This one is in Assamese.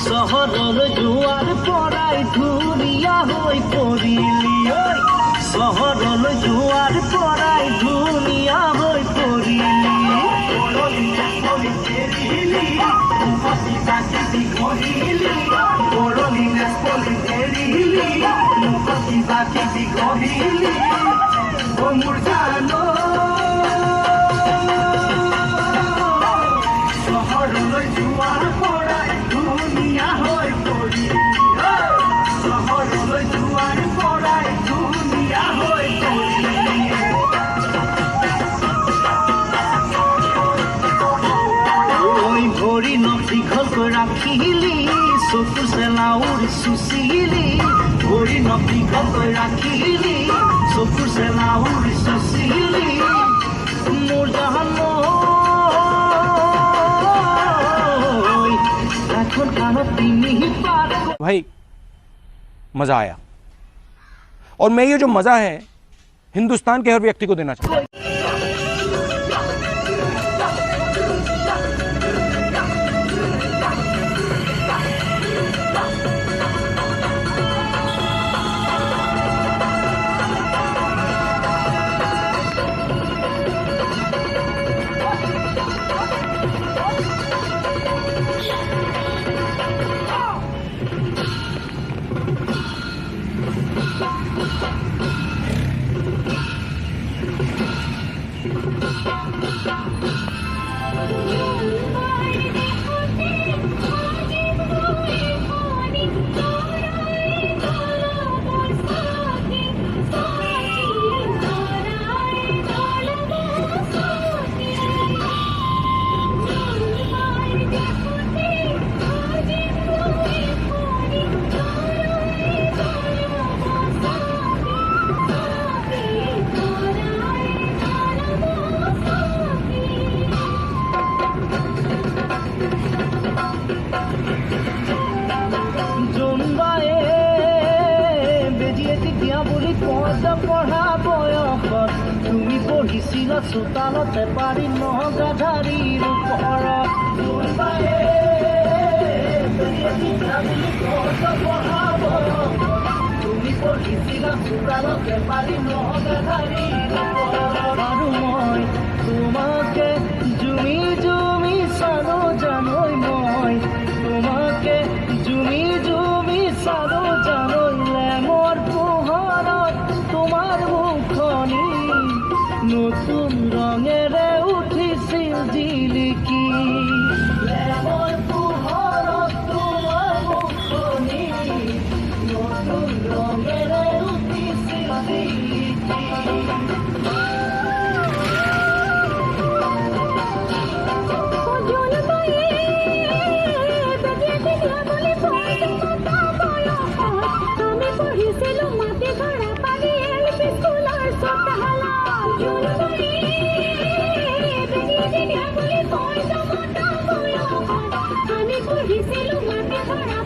চহৰলৈ যোৱাৰ পৰাই ধুনীয়া হৈ পৰিলি ঐ চহৰলৈ যোৱাৰ পৰাই ধুনীয়া হৈ পৰিলি মোৰ জানো চহৰলৈ যোৱাৰ পৰাই ধুনীয়া হৈ পৰিলি চহৰলৈ যোৱাৰ পৰাই ধুনীয়া হৈ পৰিলি ঐ ভৰি নখ দীঘলকৈ ৰাখিলি চকুৰ চেলাউৰ চুচিলি ভৰি নখ দীঘলকৈ ৰাখিলি চকুৰ চেলাউৰ চুচিলি মোৰ জানো भाई मजा आया और मैं ये जो मजा है हिंदुस्तान के हर व्यक्ति को देना चाहता हूं তুমি পঢ়িছিলা চোতালতে পাৰি নগাধাৰীৰ ওপৰত তুমি পঢ়িছিলা চোতালতে পাৰি নগাধাৰীৰ ওপৰত আৰু মই তোমাকে জুমি জুমি চালো জানৈ মই তোমাকে জুমি জুমি চালো জানৈ লেমৰ পোহৰত তোমাৰ মুখনি নতুন ৰঙেৰে উঠিছিল জিলিকি লেমৰ পোহৰত তোমাৰ মুখনি নতুন ৰঙেৰে উঠিছিল জিলিকি আমি পঢ়িছিলো মাটি ধৰা